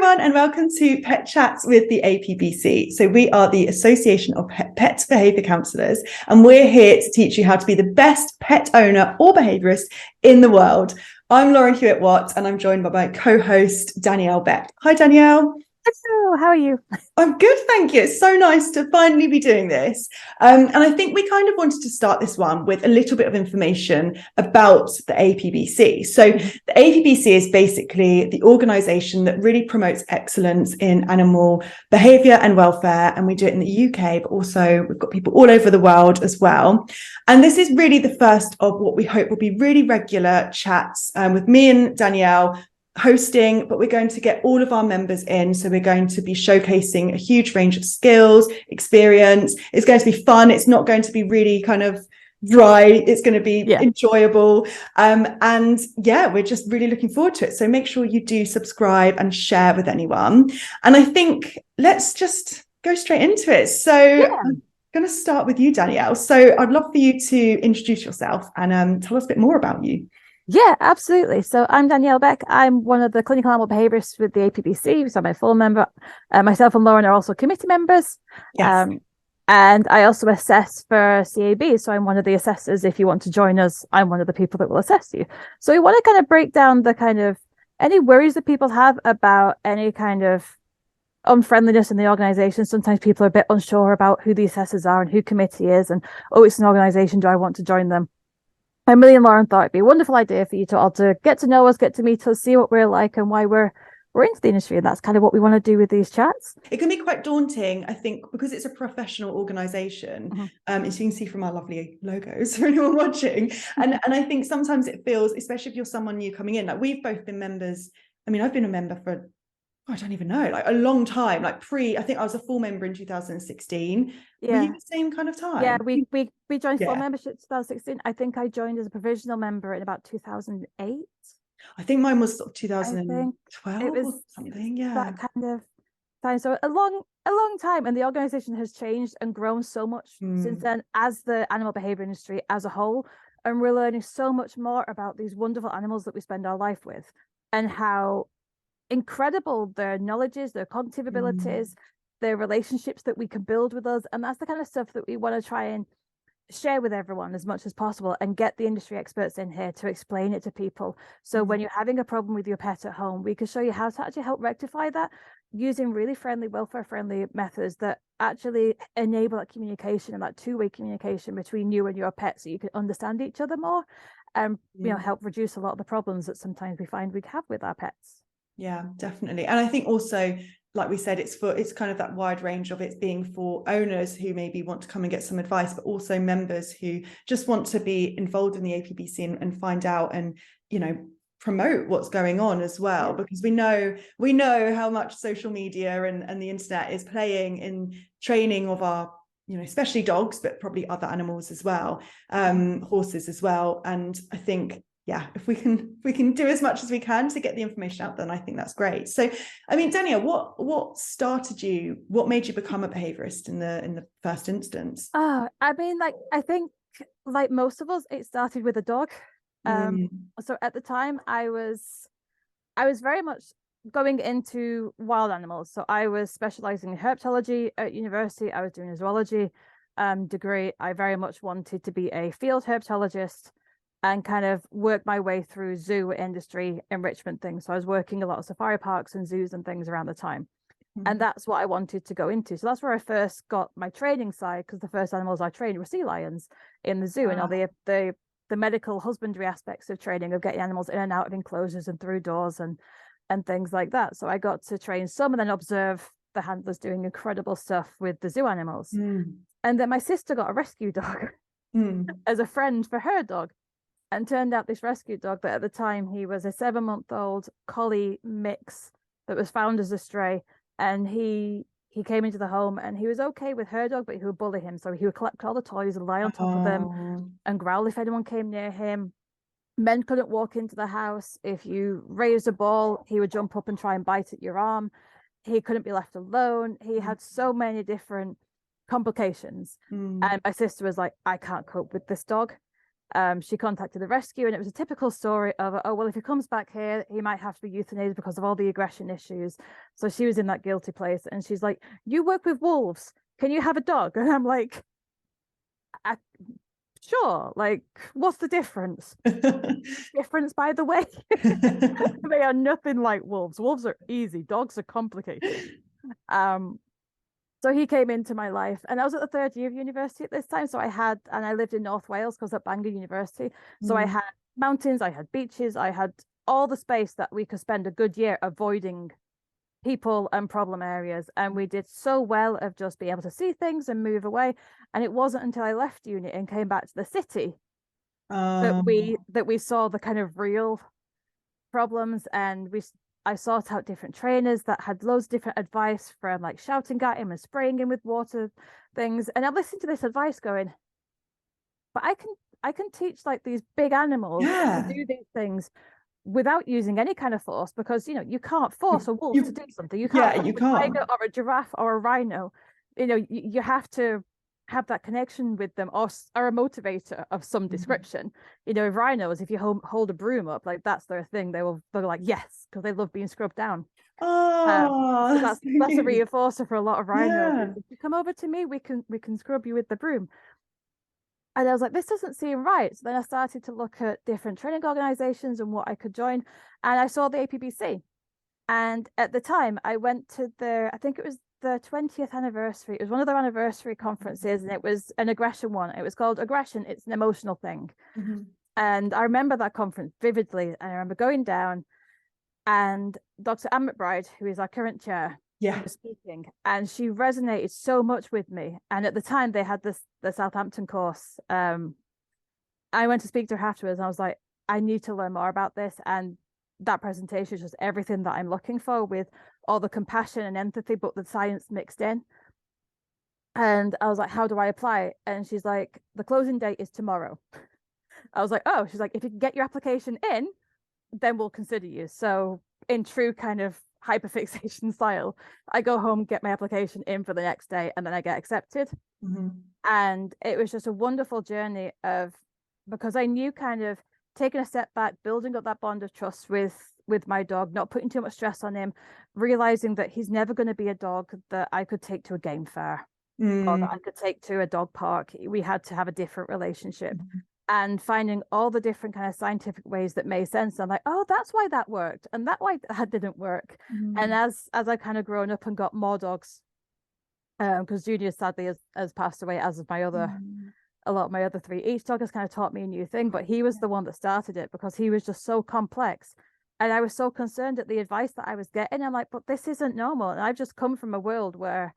everyone, and welcome to Pet Chats with the APBC. So we are the Association of Pet Behaviour Counsellors, and we're here to teach you how to be the best pet owner or behaviourist in the world. I'm Lauren Hewitt-Watts, and I'm joined by my co-host, Danielle Beck. Hi, Danielle. Hello, how are you? I'm good, thank you. It's so nice to finally be doing this. And I think we kind of wanted to start this one with a little bit of information about the APBC. So the APBC is basically the organisation that really promotes excellence in animal behaviour and welfare. And we do it in the UK, but also we've got people all over the world as well. And this is really the first of what we hope will be really regular chats with me and Danielle hosting, but we're going to get all of our members in. So we're going to be showcasing a huge range of skills, experience. It's going to be fun. It's not going to be really kind of dry. It's going to be enjoyable. And yeah, we're just really looking forward to it. So make sure you do subscribe and share with anyone. And I think let's just go straight into it. So I'm going to start with you, Danielle. So I'd love for you to introduce yourself and tell us a bit more about you. Yeah, absolutely. So I'm Danielle Beck. I'm one of the clinical animal behaviourists with the APBC, so I'm a full member. Myself and Lauren are also committee members. Yes. And I also assess for CAB, so I'm one of the assessors. If you want to join us, I'm one of the people that will assess you. So we want to kind of break down the kind of any worries that people have about any kind of unfriendliness in the organisation. Sometimes people are a bit unsure about who the assessors are and who committee is, and oh, it's an organisation, do I want to join them? Emily and Lauren thought it'd be a wonderful idea for you to all to get to know us, get to meet us, see what we're like and why we're into the industry. And that's kind of what we want to do with these chats. It can be quite daunting, I think, because it's a professional organisation. As you can see from our lovely logos for anyone watching. And I think sometimes it feels, especially if you're someone new coming in, like we've both been members. I mean, I've been a member for, I don't even know, like a long time, like I think I was a full member in 2016. Yeah. Were you the same kind of time? Yeah, we joined full membership in 2016. I think I joined as a provisional member in about 2008. I think mine was sort of 2012 it was or something. Yeah. That kind of time. So a long time. And the organization has changed and grown so much since then as the animal behavior industry as a whole. And we're learning so much more about these wonderful animals that we spend our life with and how incredible their knowledge is, their cognitive abilities, their relationships that we can build with us. And that's the kind of stuff that we want to try and share with everyone as much as possible and get the industry experts in here to explain it to people. So when you're having a problem with your pet at home, we can show you how to actually help rectify that using really friendly, welfare-friendly methods that actually enable that communication and that two-way communication between you and your pet so you can understand each other more and you know, help reduce a lot of the problems that sometimes we find we have with our pets. Yeah, definitely. And I think also, like we said, it's kind of that wide range of it being for owners who maybe want to come and get some advice, but also members who just want to be involved in the APBC and find out and, you know, promote what's going on as well, because we know how much social media and the internet is playing in training of our, you know, especially dogs, but probably other animals as well, horses as well. And I think, yeah, if we can do as much as we can to get the information out, then I think that's great. So, I mean, Danielle, what made you become a behaviourist in the first instance? I mean, I think like most of us, it started with a dog. So at the time I was very much going into wild animals. So I was specializing in herpetology at university. I was doing a zoology degree. I very much wanted to be a field herpetologist and kind of work my way through zoo industry enrichment things. So I was working a lot of safari parks and zoos and things around the time. And that's what I wanted to go into. So that's where I first got my training side, because the first animals I trained were sea lions in the zoo and all the medical husbandry aspects of training, of getting animals in and out of enclosures and through doors and things like that. So I got to train some and then observe the handlers doing incredible stuff with the zoo animals. And then my sister got a rescue dog as a friend for her dog. And turned out this rescue dog that at the time he was a 7-month-old collie mix that was found as a stray. And he came into the home and he was okay with her dog, but he would bully him. So he would collect all the toys and lie on top of them and growl if anyone came near him. Men couldn't walk into the house. If you raised a ball, he would jump up and try and bite at your arm. He couldn't be left alone. He had so many different complications. And my sister was like, I can't cope with this dog. She contacted the rescue, and it was a typical story of, oh, well, if he comes back here, he might have to be euthanized because of all the aggression issues. So she was in that guilty place, and she's like, you work with wolves, can you have a dog? And I'm like, sure, like, what's the difference? Difference, by the way. They are nothing like wolves. Wolves are easy, dogs are complicated. So he came into my life, and I was at the third year of university at this time. So I lived in North Wales because at Bangor University. So I had mountains, I had beaches, I had all the space that we could spend a good year avoiding people and problem areas. And we did so well of just being able to see things and move away. And it wasn't until I left uni and came back to the city that we saw the kind of real problems, and I sought out different trainers that had loads of different advice, from like shouting at him and spraying him with water things. And I listened to this advice going, but I can teach like these big animals to do these things without using any kind of force, because you can't force a wolf to do something. You can't force a tiger or a giraffe or a rhino. You have to have that connection with them, or a motivator of some description. Rhinos, if you hold a broom up, like that's their thing, they're like yes, because they love being scrubbed down. So that's a reinforcer for a lot of rhinos. If you come over to me, we can scrub you with the broom. And I was like, this doesn't seem right. So then I started to look at different training organizations and what I could join, and I saw the APBC. And at the time I went to I think it was the 20th anniversary. It was one of their anniversary conferences, and it was an aggression one. It was called Aggression, It's an Emotional Thing. And I remember that conference vividly. And I remember going down, and Dr. Anne McBride, who is our current chair, was speaking, and she resonated so much with me. And at the time they had the Southampton course. I went to speak to her afterwards, and I was like, I need to learn more about this. And that presentation is just everything that I'm looking for, with all the compassion and empathy, but the science mixed in. And I was like, how do I apply? And she's like, the closing date is tomorrow. I was like, oh. She's like, if you can get your application in, then we'll consider you. So in true kind of hyperfixation style, I go home, get my application in for the next day, and then I get accepted. And it was just a wonderful journey because I knew, kind of taking a step back, building up that bond of trust with my dog, not putting too much stress on him, realizing that he's never going to be a dog that I could take to a game fair or that I could take to a dog park. We had to have a different relationship. And finding all the different kind of scientific ways that made sense. I'm like, oh, that's why that worked, and that why that didn't work. And as I kind of grown up and got more dogs, because Junior sadly has passed away, as of a lot of my other three. Each dog has kind of taught me a new thing, but he was the one that started it, because he was just so complex. And I was so concerned at the advice that I was getting. I'm like, but this isn't normal. And I've just come from a world where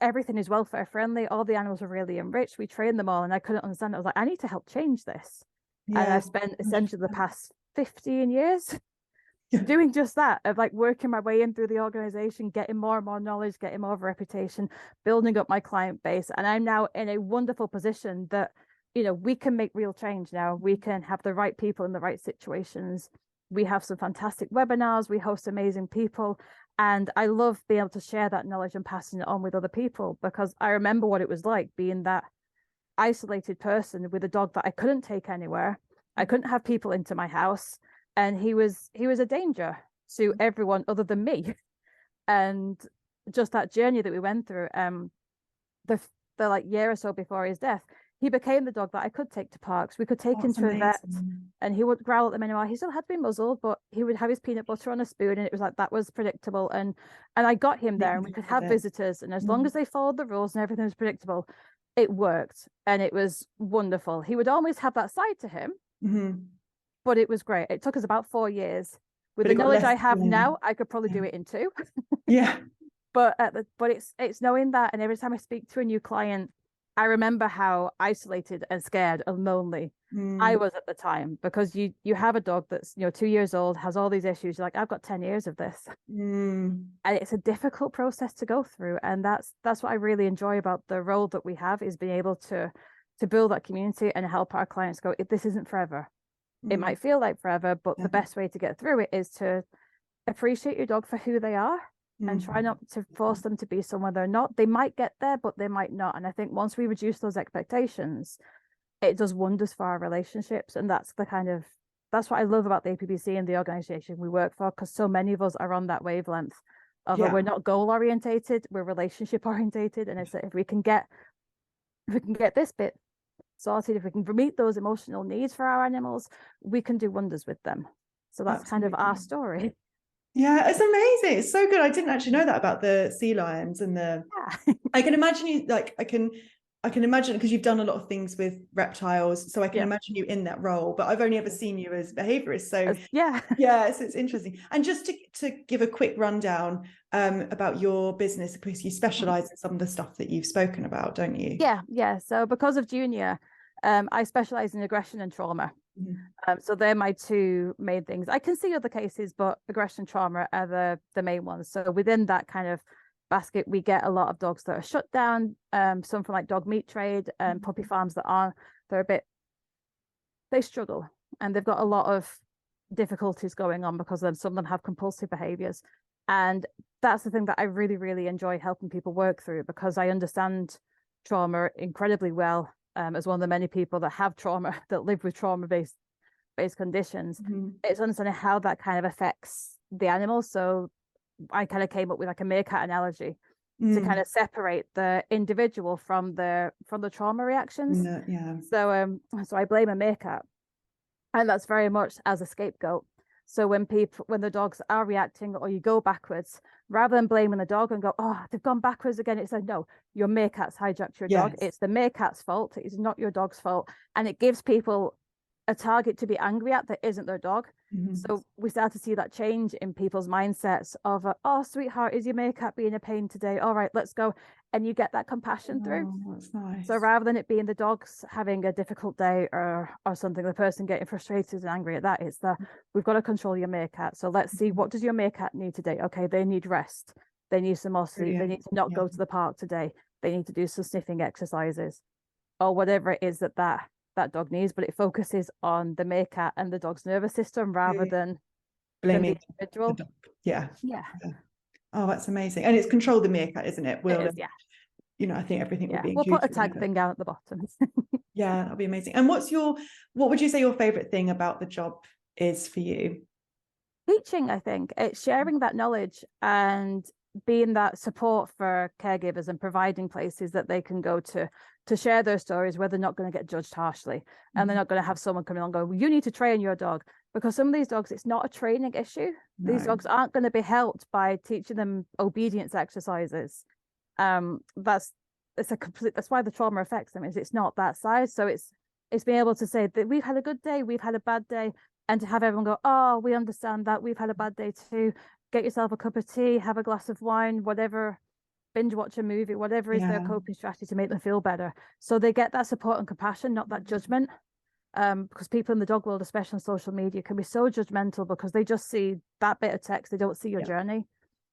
everything is welfare friendly. All the animals are really enriched. We train them all. And I couldn't understand it. I was like, I need to help change this. And I've spent essentially the past 15 years doing just that, of like working my way in through the organization, getting more and more knowledge, getting more of a reputation, building up my client base. And I'm now in a wonderful position that, we can make real change now. We can have the right people in the right situations. We have some fantastic webinars. We host amazing people. And I love being able to share that knowledge and passing it on with other people, because I remember what it was like being that isolated person with a dog that I couldn't take anywhere. I couldn't have people into my house, and he was a danger to everyone other than me. And just that journey that we went through, the like year or so before his death, he became the dog that I could take to parks. We could take him to a vet, and he would growl at them anymore. He still had to be muzzled, but he would have his peanut butter on a spoon, and it was like, that was predictable. And I got him there, and we could have visitors, and as long as they followed the rules and everything was predictable, it worked. And it was wonderful. He would always have that side to him, but it was great. It took us about 4 years. With the knowledge I have now, I could probably do it in 2. But it's knowing that, and every time I speak to a new client, I remember how isolated and scared and lonely I was at the time, because you have a dog that's 2 years old, has all these issues. You're like, I've got 10 years of this, and it's a difficult process to go through. And that's what I really enjoy about the role that we have, is being able to build that community and help our clients go, this isn't forever. It might feel like forever, but the best way to get through it is to appreciate your dog for who they are. And try not to force them to be someone they're not. They might get there, but they might not. And I think once we reduce those expectations, it does wonders for our relationships. And that's that's what I love about the APBC and the organization we work for, because so many of us are on that wavelength of we're not goal orientated, we're relationship orientated. And it's if we can get this bit sorted, if we can meet those emotional needs for our animals, we can do wonders with them. So that's Absolutely. Kind of our story. Yeah, it's amazing. It's so good. I didn't actually know that about the sea lions and the I can imagine you I can imagine, because you've done a lot of things with reptiles, so I can imagine you in that role, but I've only ever seen you as behaviourist. So so it's interesting. And just to give a quick rundown about your business, because you specialize in some of the stuff that you've spoken about, don't you? Yeah. So because of Junior, I specialize in aggression and trauma. So they're my two main things. I can see other cases, but aggression and trauma are the main ones. So within that kind of basket, we get a lot of dogs that are shut down, some from like dog meat trade and puppy farms they struggle, and they've got a lot of difficulties going on because of them. Some of them have compulsive behaviors, and that's the thing that I really, really enjoy helping people work through, because I understand trauma incredibly well, as one of the many people that have trauma, that live with trauma-based conditions. It's understanding how that kind of affects the animal. So I kind of came up with like a meerkat analogy to kind of separate the individual from the trauma reactions. So I blame a meerkat, and that's very much as a scapegoat. So when the dogs are reacting, or you go backwards, rather than blaming the dog and go, oh, they've gone backwards again, it's like, no, your meerkat's hijacked your dog. It's the meerkat's fault. It's not your dog's fault. And it gives people a target to be angry at that isn't their dog. So we start to see that change in people's mindsets of, oh, sweetheart, is your meerkat being a pain today? All right, let's go. And you get that compassion through. That's nice. So rather than it being the dogs having a difficult day or something, the person getting frustrated and angry at that, it's we've got to control your meerkat. So let's see, what does your meerkat need today? Okay, they need rest. They need some more sleep. They need to not go to the park today. They need to do some sniffing exercises, or whatever it is that dog needs, but it focuses on the meerkat and the dog's nervous system rather than blaming the individual. The dog. Oh, that's amazing. And it's control the meerkat, isn't it? I think everything will be included. We'll put a tag thing down at the bottom. Yeah, that'll be amazing. And what would you say your favorite thing about the job is for you? Teaching, I think. It's sharing that knowledge and being that support for caregivers and providing places that they can go to share their stories, where they're not going to get judged harshly, and they're not going to have someone come along and go, well, you need to train your dog, because some of these dogs, it's not a training issue. These dogs aren't going to be helped by teaching them obedience exercises. That's why the trauma affects them, is it's not that size. So it's being able to say that we've had a good day, we've had a bad day, and to have everyone go, oh, we understand that, we've had a bad day too. Get yourself a cup of tea, have a glass of wine, whatever, binge watch a movie, whatever is their coping strategy to make them feel better. So they get that support and compassion, not that judgment. Because people in the dog world, especially on social media, can be so judgmental because they just see that bit of text. They don't see your journey.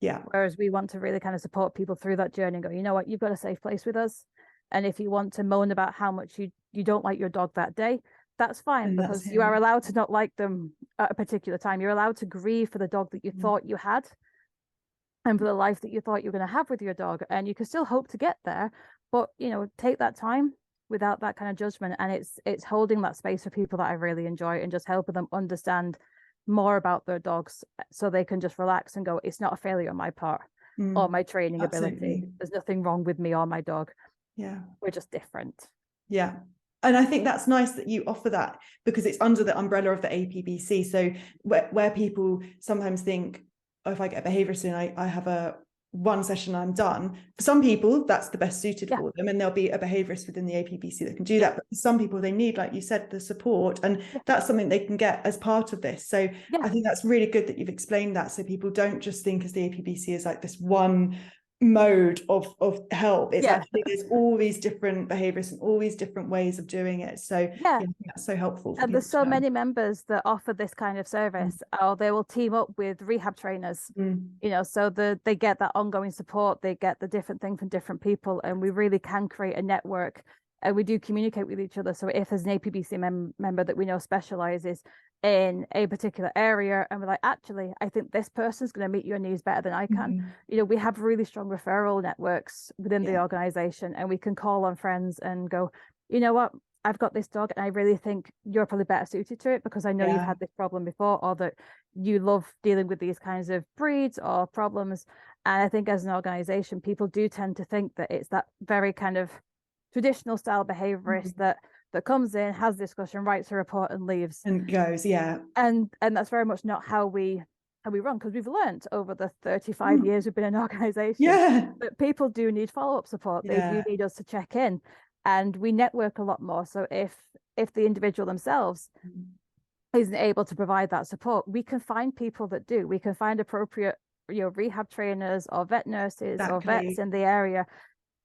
Whereas we want to really kind of support people through that journey and go, you know what, you've got a safe place with us. And if you want to moan about how much you don't like your dog that day, that's fine, because you are allowed to not like them at a particular time. You're allowed to grieve for the dog that you thought you had, and for the life that you thought you were going to have with your dog. And you can still hope to get there, but take that time without that kind of judgment. And it's holding that space for people that I really enjoy, and just helping them understand more about their dogs, so they can just relax and go, it's not a failure on my part or my training ability. There's nothing wrong with me or my dog. We're just different. And I think that's nice that you offer that, because it's under the umbrella of the APBC. So where people sometimes think, oh, if I get a behaviourist in, I have one session, I'm done. For some people, that's the best suited for them, and there'll be a behaviourist within the APBC that can do that. But for some people, they need, like you said, the support, and that's something they can get as part of this. So I think that's really good that you've explained that, so people don't just think as the APBC is like this one mode of help. It's actually, there's all these different behaviors and all these different ways of doing it. So I think that's so helpful. And there's so many members that offer this kind of service, or they will team up with rehab trainers, so they get that ongoing support, they get the different thing from different people, and we really can create a network, and we do communicate with each other. So if there's an APBC member that we know specializes in a particular area, and we're like, actually, I think this person's going to meet your needs better than I can. We have really strong referral networks within the organization, and we can call on friends and go, you know what, I've got this dog and I really think you're probably better suited to it because I know you've had this problem before, or that you love dealing with these kinds of breeds or problems. And I think as an organization, people do tend to think that it's that very kind of traditional style behaviorist that comes in, has discussion, writes a report and leaves. And goes, yeah. And that's very much not how we run, because we've learned over the 35 years we've been an organization that people do need follow-up support. They do need us to check in, and we network a lot more. So if the individual themselves isn't able to provide that support, we can find people that do. We can find appropriate, rehab trainers or vet nurses or vets in the area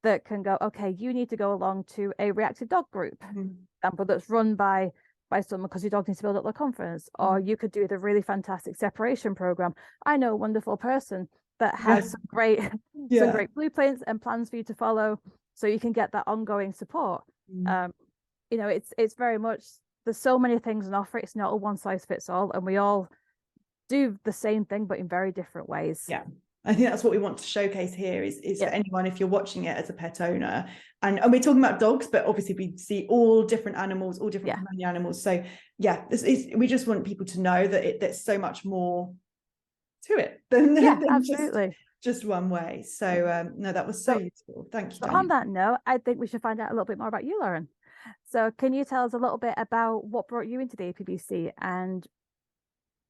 that can go, okay, you need to go along to a reactive dog group, example, that's run by someone because your dog needs to build up their confidence, or you could do the really fantastic separation program. I know a wonderful person that has some great blueprints and plans for you to follow, so you can get that ongoing support. It's very much, there's so many things on offer. It's not a one size fits all, and we all do the same thing but in very different ways. I think that's what we want to showcase here is for anyone, if you're watching it as a pet owner, and we're talking about dogs, but obviously we see all different animals, all different companion animals. So we just want people to know that there's so much more to it than absolutely just one way. So no, that was so useful. Thank you, Danielle. On that note, I think we should find out a little bit more about you, Lauren. So can you tell us a little bit about what brought you into the APBC and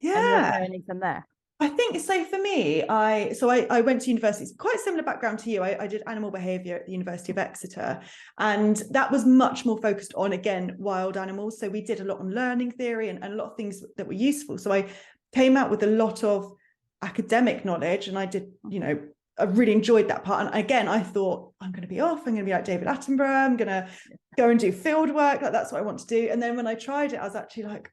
your learning from there? I think so. For me, I went to university. It's quite a similar background to you. I did animal behaviour at the University of Exeter, and that was much more focused on, again, wild animals. So we did a lot on learning theory and a lot of things that were useful. So I came out with a lot of academic knowledge, and I did, I really enjoyed that part. And again, I thought, I'm going to be off. I'm going to be like David Attenborough. I'm going to go and do field work. Like, that's what I want to do. And then when I tried it, I was actually like,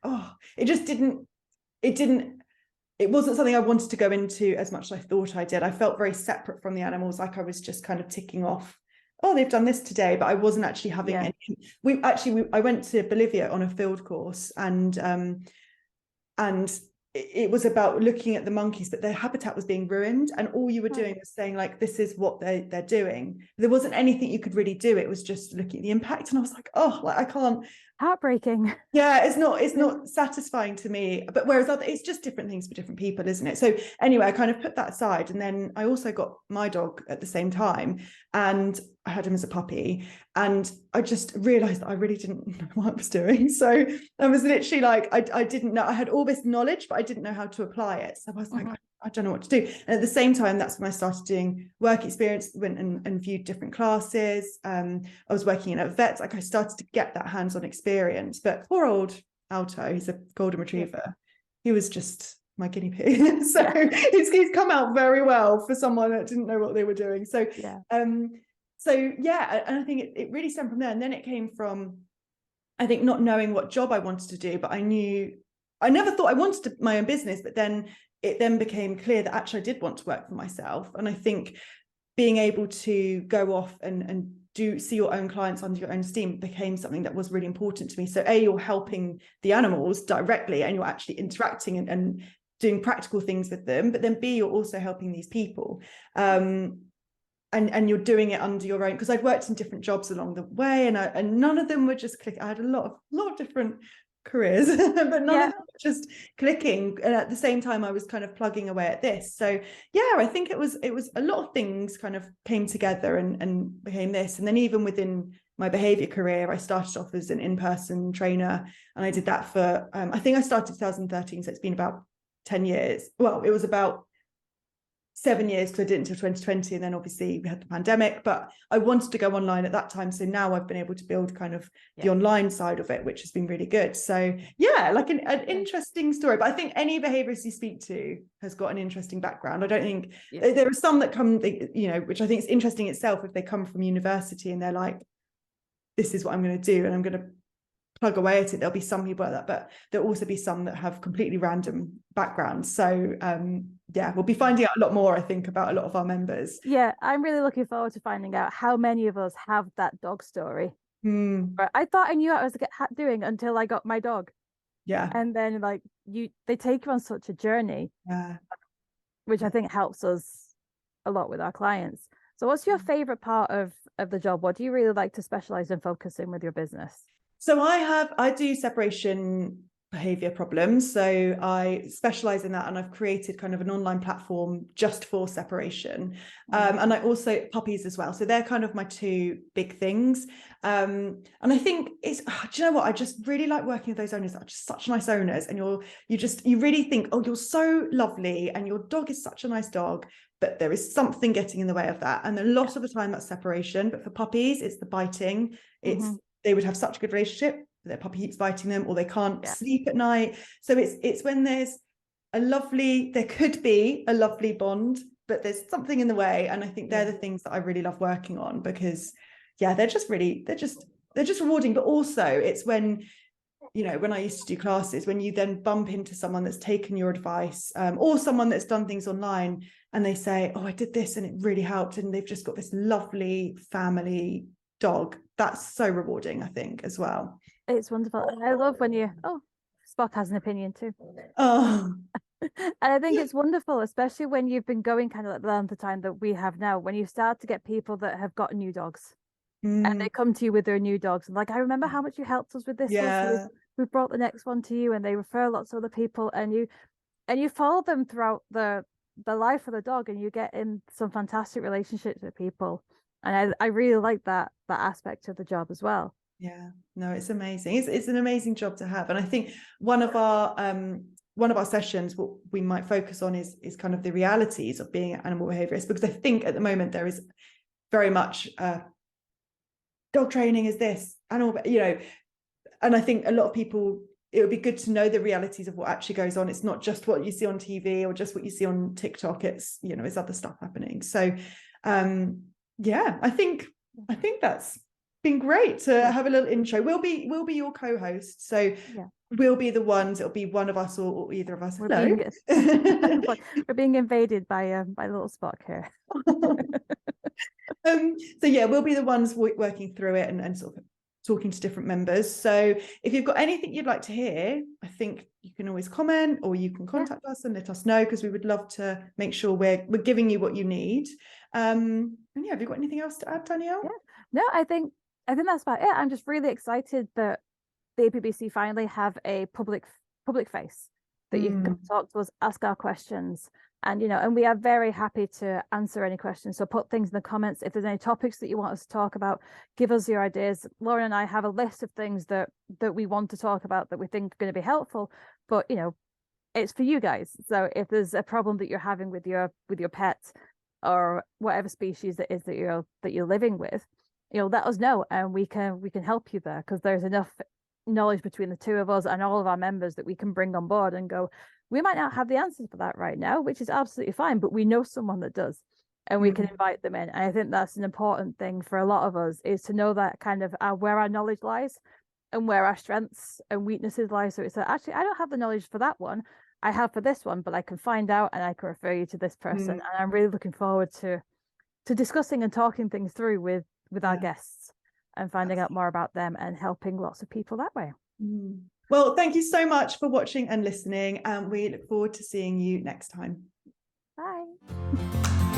it wasn't something I wanted to go into as much as I thought I did. I felt very separate from the animals, like I was just kind of ticking off, oh, they've done this today, but I wasn't actually having any. I went to Bolivia on a field course, and it was about looking at the monkeys, but their habitat was being ruined, and all you were doing was saying, like, this is what they're doing. There wasn't anything you could really do. It was just looking at the impact, and I was like, oh, like, I can't. Heartbreaking. It's not satisfying to me. But whereas it's just different things for different people, isn't it? So anyway, I kind of put that aside, and then I also got my dog at the same time, and I had him as a puppy, and I just realized that I really didn't know what I was doing. So I was literally like, I didn't know. I had all this knowledge, but I didn't know how to apply it. So I was like, I don't know what to do. And at the same time, that's when I started doing work experience, went and viewed different classes. I was working in a vet. Like, I started to get that hands-on experience. But poor old Alto, he's a golden retriever. He was just my guinea pig. So he's come out very well for someone that didn't know what they were doing. So and I think it really stemmed from there. And then it came from, I think, not knowing what job I wanted to do, but I never thought I wanted my own business, but then it then became clear that actually I did want to work for myself. And I think being able to go off and see your own clients under your own steam became something that was really important to me. So you're helping the animals directly, and you're actually interacting and doing practical things with them, but then B, you're also helping these people. And you're doing it under your own, because I'd worked in different jobs along the way, and none of them were just clicking. I had a lot of different careers, but none of them were just clicking. And at the same time, I was kind of plugging away at this. So I think it was a lot of things kind of came together and became this. And then even within my behaviour career, I started off as an in-person trainer, and I did that for I think I started 2013, so it's been about 10 years. Well, it was about 7 years, because I did it until 2020, and then obviously we had the pandemic, but I wanted to go online at that time. So now I've been able to build kind of the online side of it, which has been really good. So like an interesting story. But I think any behaviourist you speak to has got an interesting background. I don't think there are some that come, which I think is interesting itself, if they come from university and they're like, this is what I'm going to do, and I'm going to plug away at it. There'll be some people like that, but there'll also be some that have completely random backgrounds. So we'll be finding out a lot more, I think, about a lot of our members. I'm really looking forward to finding out how many of us have that dog story. But I thought I knew what I was doing until I got my dog, and then they take you on such a journey, which I think helps us a lot with our clients. So what's your favorite part of the job? What do you really like to specialize and focus in with your business? So I do separation behaviour problems. So I specialise in that, and I've created kind of an online platform just for separation. And I also puppies as well. So they're kind of my two big things. And I think do you know what? I just really like working with those owners that are just such nice owners, and you really think, oh, you're so lovely, and your dog is such a nice dog, but there is something getting in the way of that. And a lot of the time that's separation. But for puppies, it's the biting. They would have such a good relationship, their puppy keeps biting them, or they can't sleep at night. So it's when there could be a lovely bond, but there's something in the way. And I think they're the things that I really love working on, because they're just rewarding. But also it's when, when I used to do classes, when you then bump into someone that's taken your advice, or someone that's done things online, and they say, oh, I did this and it really helped, and they've just got this lovely family dog. That's so rewarding, I think, as well. It's wonderful. And I love when Spock has an opinion too. Oh. And I think it's wonderful, especially when you've been going kind of like the length of time that we have now, when you start to get people that have got new dogs and they come to you with their new dogs, and like, I remember how much you helped us with this one, so we brought the next one to you, and they refer lots of other people, and you follow them throughout the life of the dog, and you get in some fantastic relationships with people. And I really like that aspect of the job as well. Yeah, no, it's amazing. It's an amazing job to have. And I think one of our sessions, what we might focus on is kind of the realities of being an animal behaviourist, because I think at the moment there is very much dog training is this, animal, and I think a lot of people, it would be good to know the realities of what actually goes on. It's not just what you see on TV or just what you see on TikTok. It's, there's other stuff happening. So I think that's been great to have a little intro. We'll be your co-host, so we'll be the ones. It'll be one of us or either of us. We're being invaded by little Spock here. We'll be the ones working through it and sort of talking to different members. So if you've got anything you'd like to hear, I think you can always comment, or you can contact us and let us know, because we would love to make sure we're giving you what you need. Have you got anything else to add, Danielle? No, I think that's about it. I'm just really excited that the APBC finally have a public face that you can come talk to us, ask our questions, and and we are very happy to answer any questions. So put things in the comments. If there's any topics that you want us to talk about, give us your ideas. Lauren and I have a list of things that we want to talk about that we think are going to be helpful, but it's for you guys. So if there's a problem that you're having with your pet or whatever species it is that you're living with, let us know, and we can help you there, because there's enough knowledge between the two of us and all of our members that we can bring on board and go, we might not have the answers for that right now, which is absolutely fine, but we know someone that does, and we can invite them in. And I think that's an important thing for a lot of us, is to know that kind of where our knowledge lies and where our strengths and weaknesses lie. So it's actually, I don't have the knowledge for that one, I have for this one, but I can find out and I can refer you to this person. And I'm really looking forward to discussing and talking things through with our guests and finding out more about them and helping lots of people that way. Well, thank you so much for watching and listening, and we look forward to seeing you next time. Bye.